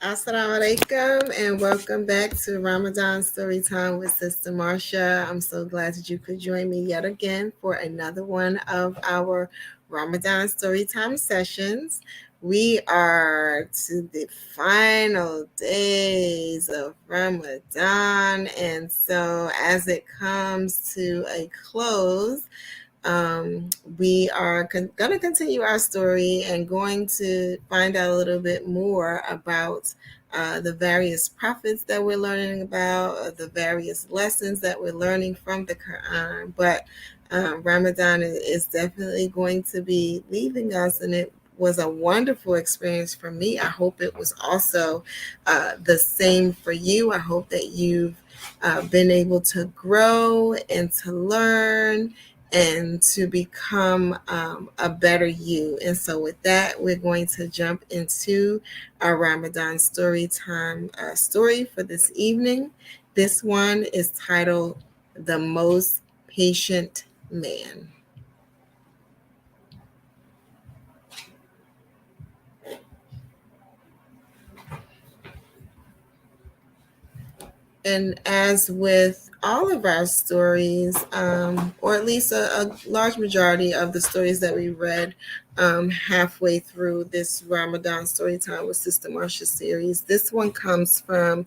Assalamu alaikum and welcome back to Ramadan Storytime with Sister Marsha. I'm so glad that you could join me yet again for another one of our Ramadan Storytime sessions. We are to the final days of Ramadan, and so as it comes to a close, we are going to continue our story and going to find out a little bit more about the various prophets that we're learning about, the various lessons that we're learning from the Quran. But Ramadan is definitely going to be leaving us, and it was a wonderful experience for me. I hope it was also the same for you. I hope that you've been able to grow and to learn and to become a better you. And so, with that, we're going to jump into our Ramadan story time story for this evening. This one is titled The Most Patient Man. And as with all of our stories, or at least a large majority of the stories that we read halfway through this Ramadan Storytime with Sister Marsha series, this one comes from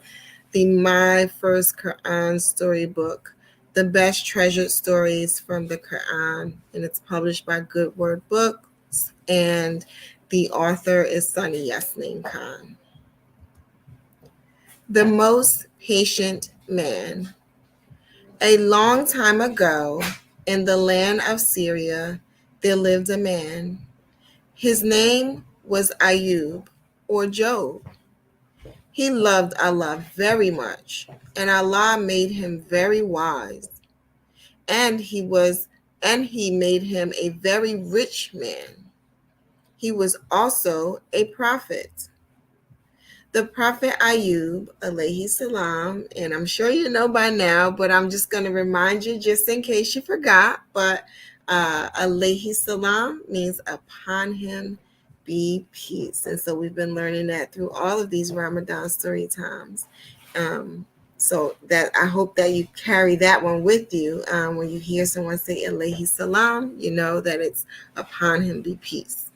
the My First Quran storybook, The Best Treasured Stories from the Quran, and it's published by Good Word Books, and the author is Sunny Yasmin Khan. The Most Patient Man. A long time ago, in the land of Syria, there lived a man. His name was Ayub, or Job. He loved Allah very much, and Allah made him very wise. And he made him a very rich man. He was also a prophet. The Prophet Ayub, alayhi salam, and I'm sure you know by now, but I'm just going to remind you just in case you forgot. But alayhi salam means upon him be peace. And so we've been learning that through all of these Ramadan story times. So that I hope that you carry that one with you. When you hear someone say alayhi salam, you know that it's upon him be peace.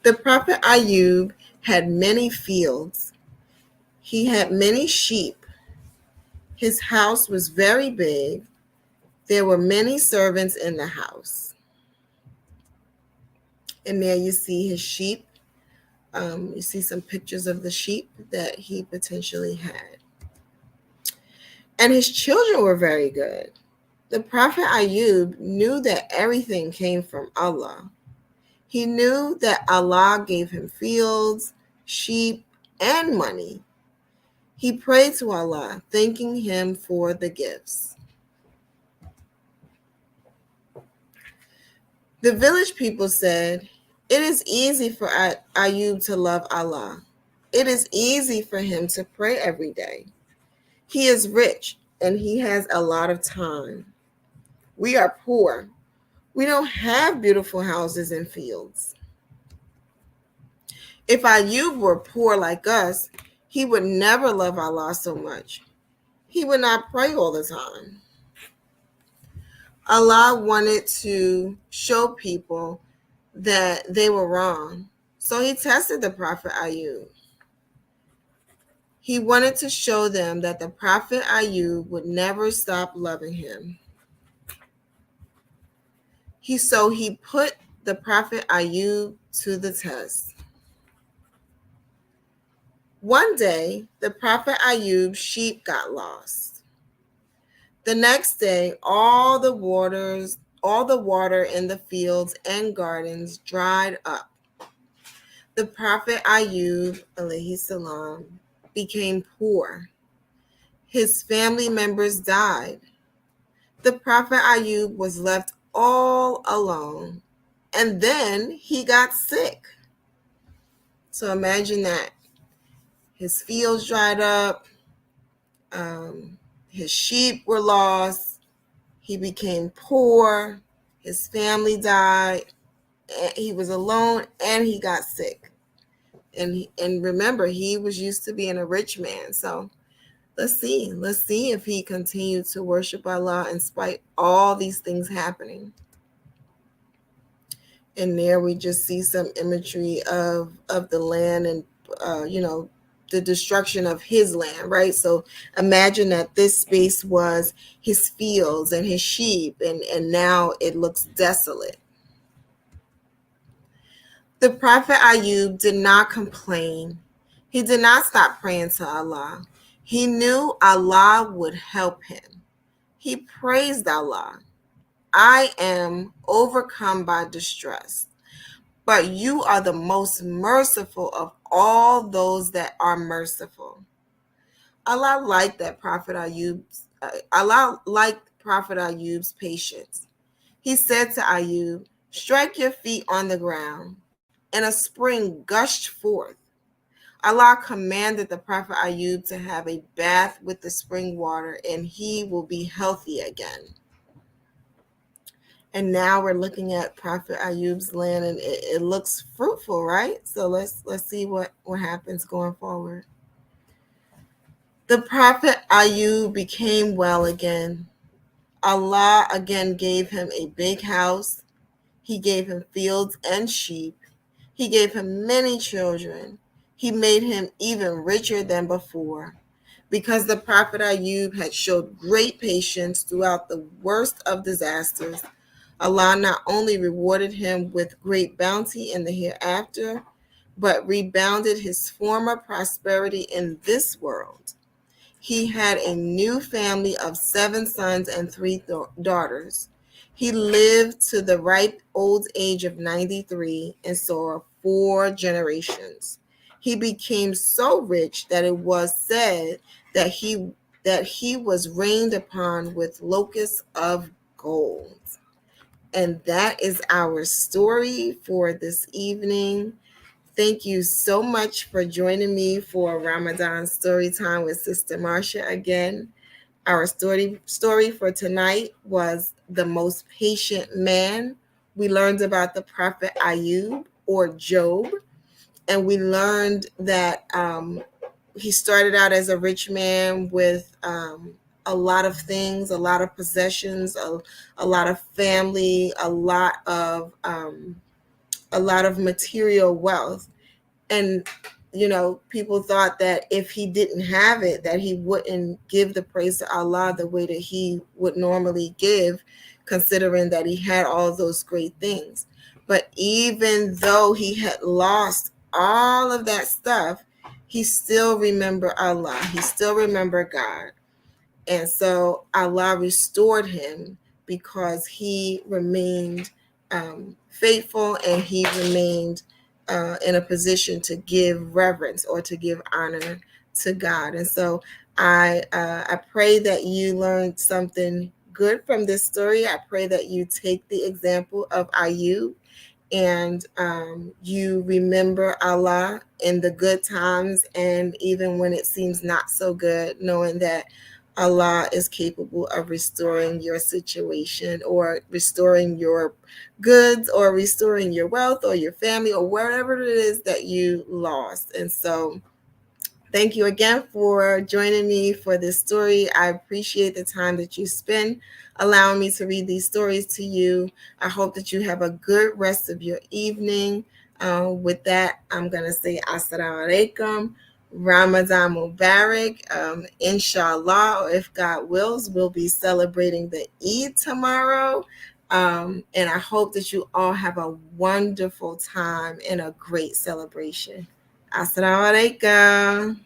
The Prophet Ayub had many fields. He had many sheep. His house was very big. There were many servants in the house. And there you see his sheep. You see some pictures of the sheep that he potentially had. And his children were very good. The Prophet Ayub knew that everything came from Allah. He knew that Allah gave him fields, sheep, and money. He prayed to Allah, thanking him for the gifts. The village people said, "It is easy for Ayub to love Allah. It is easy for him to pray every day. He is rich and he has a lot of time. We are poor. We don't have beautiful houses and fields." If Ayub were poor like us, he would never love Allah so much. He would not pray all the time. Allah wanted to show people that they were wrong. So he tested the Prophet Ayub. He wanted to show them that the Prophet Ayub would never stop loving him. So he put the Prophet Ayub to the test. One day, the Prophet Ayub's sheep got lost. The next day, all the water in the fields and gardens dried up. The Prophet Ayub, alayhi salam, became poor. His family members died. The Prophet Ayub was left all alone, and then he got sick. So imagine that. His fields dried up, his sheep were lost, he became poor, his family died, he was alone, and he got sick. And remember, he was used to being a rich man. So let's see if he continued to worship Allah in spite all these things happening. And there we just see some imagery of the land and the destruction of his land, right? So imagine that this space was his fields and his sheep, and now it looks desolate. The Prophet Ayub did not complain. He did not stop praying to Allah. He knew Allah would help him. He praised Allah. I am overcome by distress, but you are the most merciful of all those that are merciful. Allah liked Prophet Ayub's patience. He said to Ayub, "Strike your feet on the ground," and a spring gushed forth. Allah commanded the Prophet Ayub to have a bath with the spring water, and he will be healthy again. And now we're looking at Prophet Ayub's land, and it looks fruitful, right? So let's see what happens going forward. The Prophet Ayub became well again. Allah again gave him a big house. He gave him fields and sheep. He gave him many children. He made him even richer than before. Because the Prophet Ayub had showed great patience throughout the worst of disasters, Allah not only rewarded him with great bounty in the hereafter, but rebounded his former prosperity in this world. He had a new family of 7 sons and 3 daughters. He lived to the ripe old age of 93 and saw 4 generations. He became so rich that it was said that he was rained upon with locusts of gold. And that is our story for this evening. Thank you so much for joining me for Ramadan Storytime with Sister Marsha again. Our story for tonight was The Most Patient Man. We learned about the Prophet Ayub, or Job, and we learned that he started out as a rich man with a lot of things, a lot of possessions, a lot of family, a lot of material wealth. And people thought that if he didn't have it, that he wouldn't give the praise to Allah the way that he would normally give, considering that he had all those great things. But even though he had lost all of that stuff, he still remembered Allah. He still remembered God. And so Allah restored him because he remained faithful, and he remained in a position to give reverence or to give honor to God. And so I pray that you learned something good from this story. I pray that you take the example of Ayub, and you remember Allah in the good times, and even when it seems not so good, knowing that Allah is capable of restoring your situation, or restoring your goods, or restoring your wealth, or your family, or wherever it is that you lost. And so thank you again for joining me for this story. I appreciate the time that you spend allowing me to read these stories to you. I hope that you have a good rest of your evening. With that, I'm going to say Assalamu alaikum. Ramadan Mubarak. Inshallah, or if God wills, we'll be celebrating the Eid tomorrow. And I hope that you all have a wonderful time and a great celebration. Assalamu alaikum.